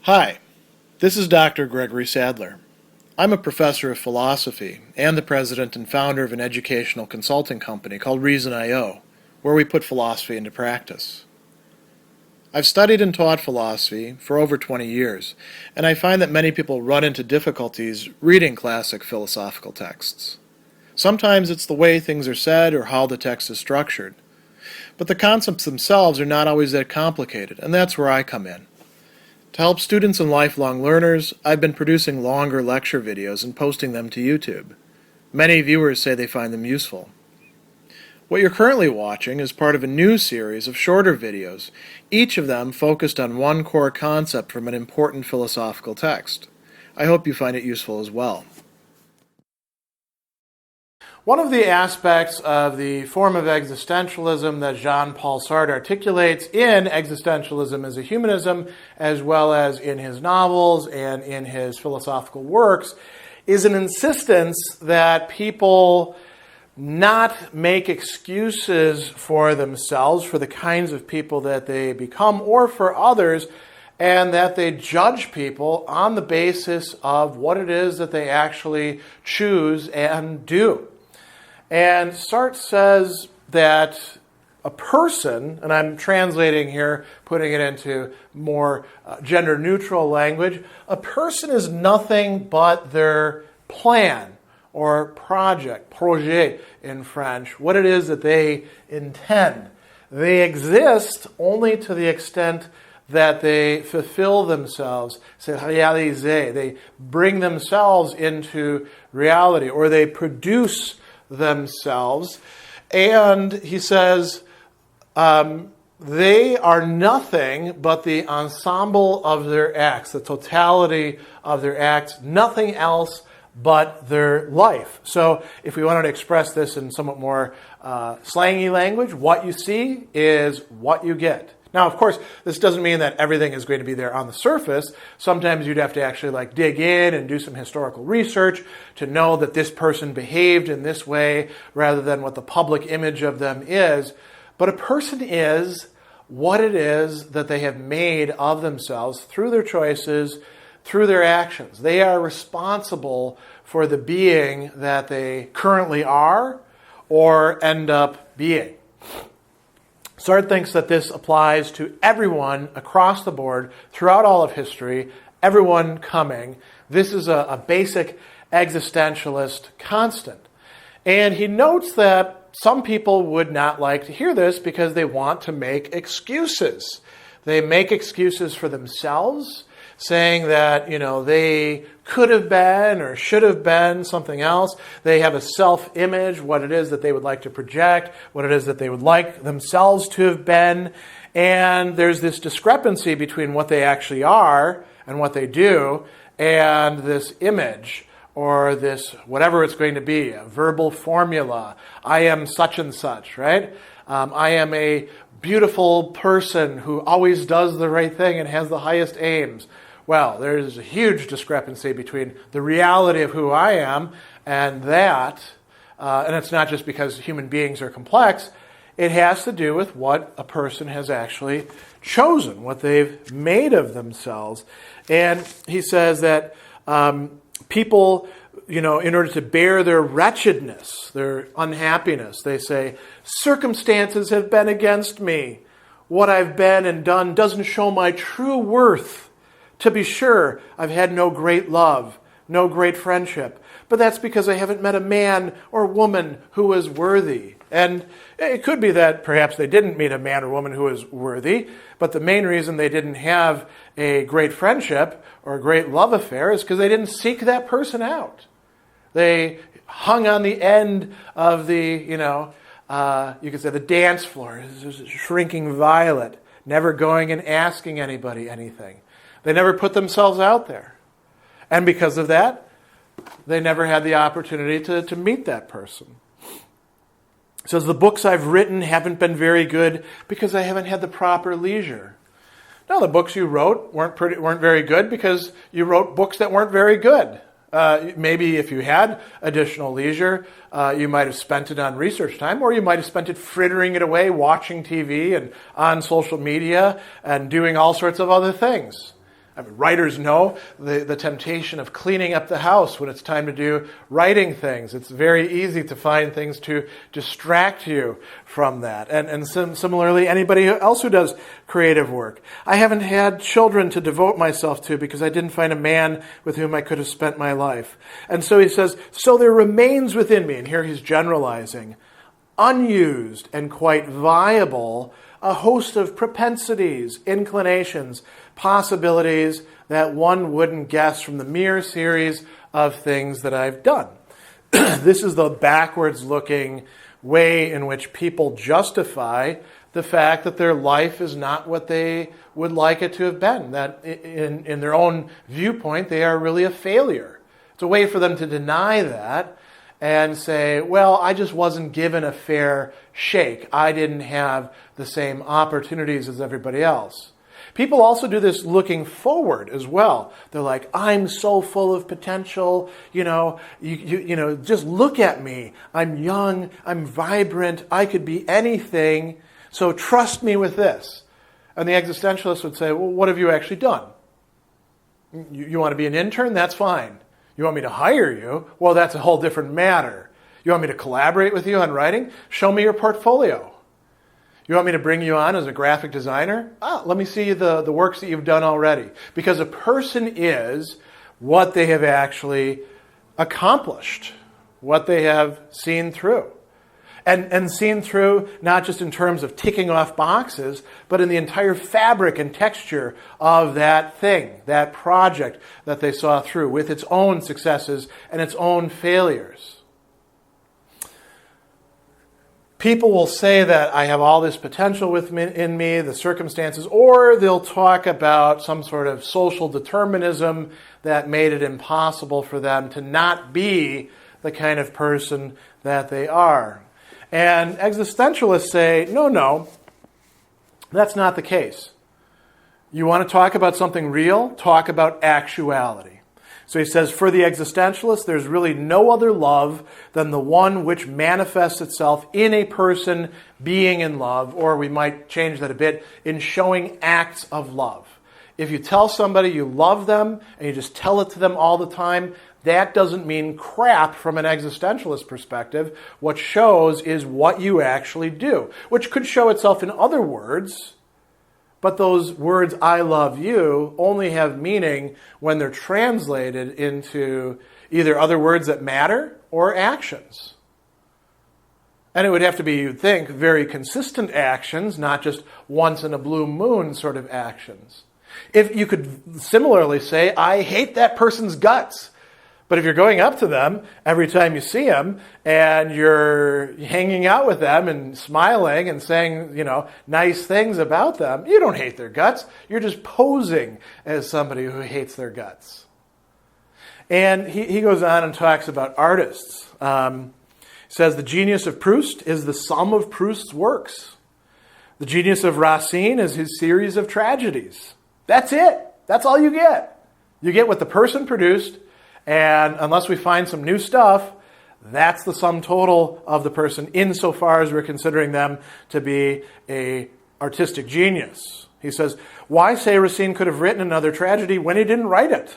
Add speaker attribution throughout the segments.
Speaker 1: Hi, this is Dr. Gregory Sadler. I'm a professor of philosophy and the president and founder of an educational consulting company called Reason.io, where we put philosophy into practice. I've studied and taught philosophy for over 20 years, and I find that many people run into difficulties reading classic philosophical texts. Sometimes it's the way things are said or how the text is structured. But the concepts themselves are not always that complicated, and that's where I come in. To help students and lifelong learners, I've been producing longer lecture videos and posting them to YouTube. Many viewers say they find them useful. What you're currently watching is part of a new series of shorter videos, each of them focused on one core concept from an important philosophical text. I hope you find it useful as well. One of the aspects of the form of existentialism that Jean-Paul Sartre articulates in Existentialism as a Humanism, as well as in his novels and in his philosophical works, is an insistence that people not make excuses for themselves, for the kinds of people that they become, or for others, and that they judge people on the basis of what it is that they actually choose and do. And Sartre says that a person, and I'm translating here, putting it into more gender-neutral language, a person is nothing but their plan or project, projet in French, what it is that they intend. They exist only to the extent that they fulfill themselves, c'est réaliser, they bring themselves into reality, or they produce themselves. And he says they are nothing but the ensemble of their acts, the totality of their acts, nothing else but their life. So if we wanted to express this in somewhat more slangy language, what you see is what you get. Now, of course, this doesn't mean that everything is going to be there on the surface. Sometimes you'd have to actually dig in and do some historical research to know that this person behaved in this way rather than what the public image of them is. But a person is what it is that they have made of themselves through their choices, through their actions. They are responsible for the being that they currently are or end up being. Sartre thinks that this applies to everyone across the board throughout all of history, everyone coming. This is a basic existentialist constant. And he notes that some people would not like to hear this because they want to make excuses. They make excuses for themselves, saying that, they could have been or should have been something else. They have a self-image, what it is that they would like to project, what it is that they would like themselves to have been. And there's this discrepancy between what they actually are and what they do and this image or this, whatever it's going to be, a verbal formula. I am such and such, right? I am a beautiful person who always does the right thing and has the highest aims. Well, there's a huge discrepancy between the reality of who I am and that, and it's not just because human beings are complex, it has to do with what a person has actually chosen, what they've made of themselves. And he says that people, in order to bear their wretchedness, their unhappiness, they say, circumstances have been against me. What I've been and done doesn't show my true worth. To be sure, I've had no great love, no great friendship, but that's because I haven't met a man or woman who is worthy. And it could be that perhaps they didn't meet a man or woman who is worthy, but the main reason they didn't have a great friendship or a great love affair is because they didn't seek that person out. They hung on the end of the, you could say the dance floor, this is a shrinking violet, never going and asking anybody anything. They never put themselves out there. And because of that, they never had the opportunity to meet that person. It says, the books I've written haven't been very good because I haven't had the proper leisure. No, the books you wrote weren't very good because you wrote books that weren't very good. Maybe if you had additional leisure, you might have spent it on research time, or you might have spent it frittering it away, watching TV and on social media and doing all sorts of other things. I mean, writers know the temptation of cleaning up the house when it's time to do writing things. It's very easy to find things to distract you from that. And similarly, anybody else who does creative work. I haven't had children to devote myself to because I didn't find a man with whom I could have spent my life. And so he says, so there remains within me, and here he's generalizing, unused and quite viable, a host of propensities, inclinations, possibilities that one wouldn't guess from the mere series of things that I've done. This is the backwards-looking way in which people justify the fact that their life is not what they would like it to have been, that in their own viewpoint, they are really a failure. It's a way for them to deny that and say, well, I just wasn't given a fair shake. I didn't have the same opportunities as everybody else. People also do this looking forward as well. They're like, I'm so full of potential. You know, just look at me. I'm young. I'm vibrant. I could be anything. So trust me with this. And the existentialist would say, well, what have you actually done? You want to be an intern? That's fine. You want me to hire you? Well, that's a whole different matter. You want me to collaborate with you on writing? Show me your portfolio. You want me to bring you on as a graphic designer? Let me see the works that you've done already. Because a person is what they have actually accomplished, what they have seen through. And seen through not just in terms of ticking off boxes, but in the entire fabric and texture of that thing, that project that they saw through with its own successes and its own failures. People will say that I have all this potential in me, the circumstances, or they'll talk about some sort of social determinism that made it impossible for them to not be the kind of person that they are. And existentialists say, no, that's not the case. You want to talk about something real? Talk about actuality. So he says, for the existentialist, there's really no other love than the one which manifests itself in a person being in love, or we might change that a bit, in showing acts of love. If you tell somebody you love them and you just tell it to them all the time, that doesn't mean crap from an existentialist perspective. What shows is what you actually do, which could show itself in other words, but those words, I love you, only have meaning when they're translated into either other words that matter or actions. And it would have to be, you'd think, very consistent actions, not just once in a blue moon sort of actions. If you could similarly say, I hate that person's guts. But if you're going up to them every time you see them and you're hanging out with them and smiling and saying, nice things about them, you don't hate their guts. You're just posing as somebody who hates their guts. And he goes on and talks about artists. He says, the genius of Proust is the sum of Proust's works. The genius of Racine is his series of tragedies. That's it. That's all you get. You get what the person produced. And unless we find some new stuff, that's the sum total of the person insofar as we're considering them to be an artistic genius. He says, why say Racine could have written another tragedy when he didn't write it?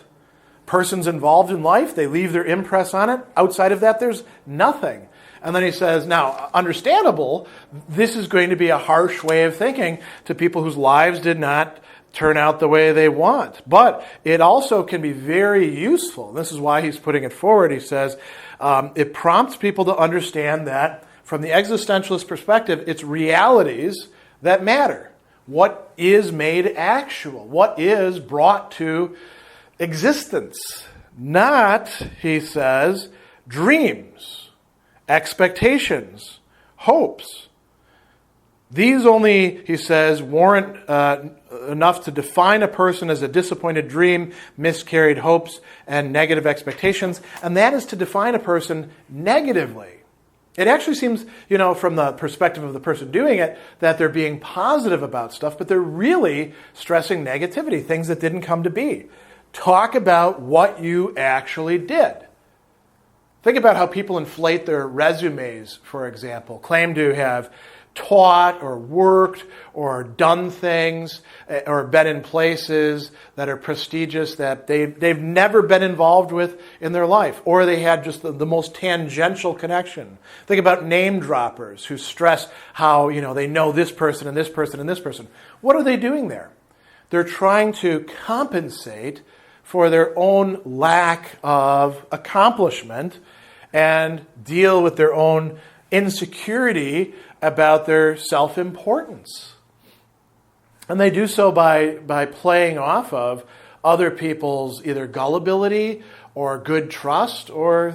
Speaker 1: Persons involved in life, they leave their impress on it. Outside of that, there's nothing. And then he says, now, understandable, this is going to be a harsh way of thinking to people whose lives did not turn out the way they want. But it also can be very useful. This is why he's putting it forward. He says, it prompts people to understand that from the existentialist perspective, it's realities that matter. What is made actual? What is brought to existence? Not, he says, dreams, expectations, hopes. These only, he says, warrant enough to define a person as a disappointed dream, miscarried hopes, and negative expectations. And that is to define a person negatively. It actually seems, from the perspective of the person doing it, that they're being positive about stuff, but they're really stressing negativity, things that didn't come to be. Talk about what you actually did. Think about how people inflate their resumes, for example, claim to have taught or worked or done things or been in places that are prestigious that they've never been involved with in their life, or they had just the most tangential connection. Think about name droppers who stress how they know this person and this person and this person. What are they doing there? They're trying to compensate for their own lack of accomplishment and deal with their own insecurity about their self-importance. And they do so by playing off of other people's either gullibility or good trust or,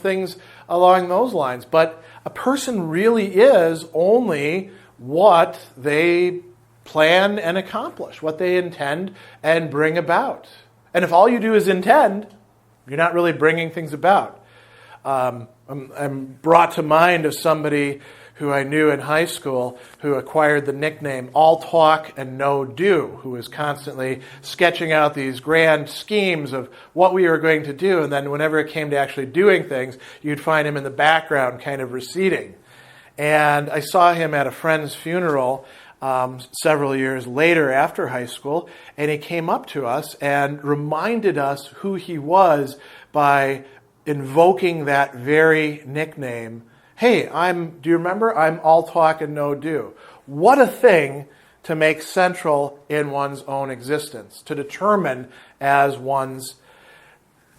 Speaker 1: things along those lines. But a person really is only what they plan and accomplish, what they intend and bring about. And if all you do is intend, you're not really bringing things about. I'm brought to mind of somebody who I knew in high school who acquired the nickname All Talk and No Do, who was constantly sketching out these grand schemes of what we were going to do, and then whenever it came to actually doing things, you'd find him in the background kind of receding. And I saw him at a friend's funeral several years later after high school, and he came up to us and reminded us who he was by invoking that very nickname. Hey, do you remember? I'm all talk and no do. What a thing to make central in one's own existence, to determine as one's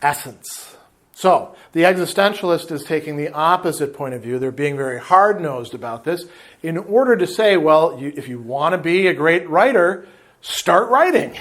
Speaker 1: essence. So, the existentialist is taking the opposite point of view. They're being very hard-nosed about this in order to say, well, if you want to be a great writer, start writing.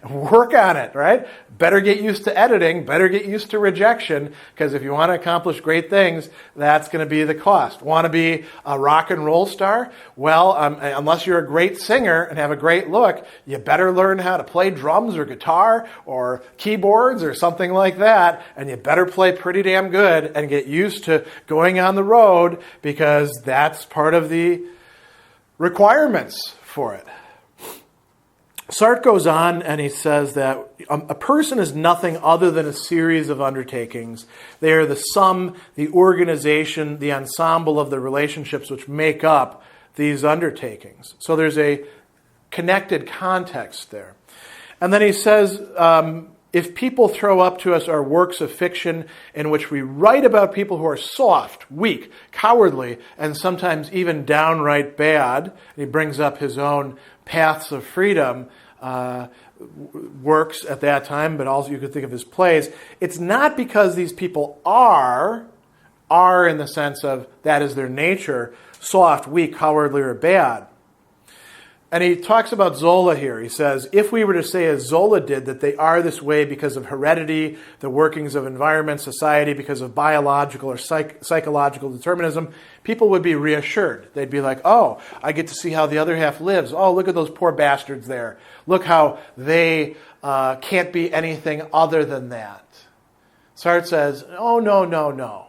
Speaker 1: Work on it, right? Better get used to editing, better get used to rejection, because if you want to accomplish great things, that's going to be the cost. Want to be a rock and roll star? Well, unless you're a great singer and have a great look, you better learn how to play drums or guitar or keyboards or something like that, and you better play pretty damn good and get used to going on the road, because that's part of the requirements for it. Sartre goes on and he says that a person is nothing other than a series of undertakings. They are the sum, the organization, the ensemble of the relationships which make up these undertakings. So there's a connected context there. And then he says, if people throw up to us our works of fiction in which we write about people who are soft, weak, cowardly, and sometimes even downright bad, and he brings up his own Paths of Freedom works at that time, but also you could think of his plays. It's not because these people are in the sense of that is their nature, soft, weak, cowardly, or bad. And he talks about Zola here. He says, if we were to say as Zola did, that they are this way because of heredity, the workings of environment, society, because of biological or psychological determinism, people would be reassured. They'd be like, oh, I get to see how the other half lives. Oh, look at those poor bastards there. Look how they can't be anything other than that. Sartre says, oh, no.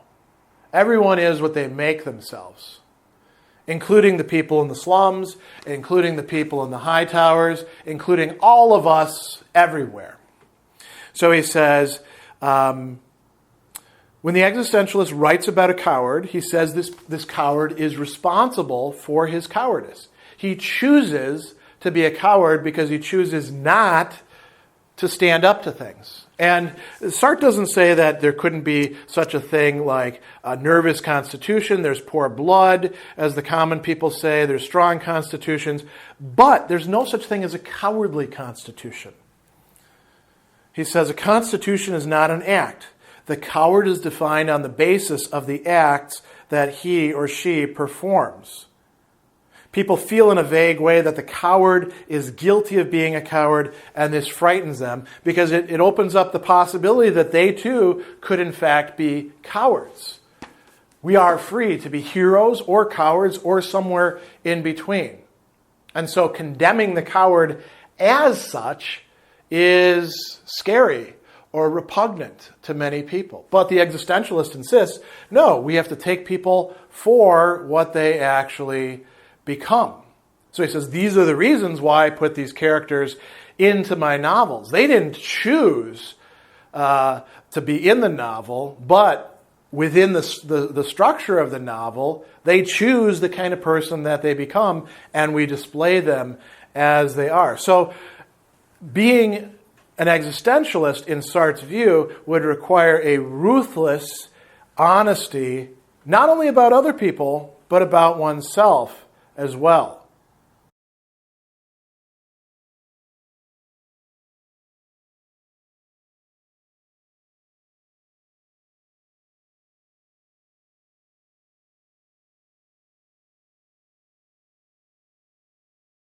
Speaker 1: Everyone is what they make themselves, including the people in the slums, including the people in the high towers, including all of us everywhere. So he says, when the existentialist writes about a coward, he says this coward is responsible for his cowardice. He chooses to be a coward because he chooses not to stand up to things. And Sartre doesn't say that there couldn't be such a thing like a nervous constitution. There's poor blood, as the common people say. There's strong constitutions. But there's no such thing as a cowardly constitution. He says a constitution is not an act. The coward is defined on the basis of the acts that he or she performs. People feel in a vague way that the coward is guilty of being a coward, and this frightens them because it opens up the possibility that they too could in fact be cowards. We are free to be heroes or cowards or somewhere in between. And so condemning the coward as such is scary or repugnant to many people. But the existentialist insists, no, we have to take people for what they actually become. So he says, these are the reasons why I put these characters into my novels. They didn't choose to be in the novel, but within the structure of the novel, they choose the kind of person that they become, and we display them as they are. So being an existentialist, in Sartre's view, would require a ruthless honesty, not only about other people, but about oneself as well.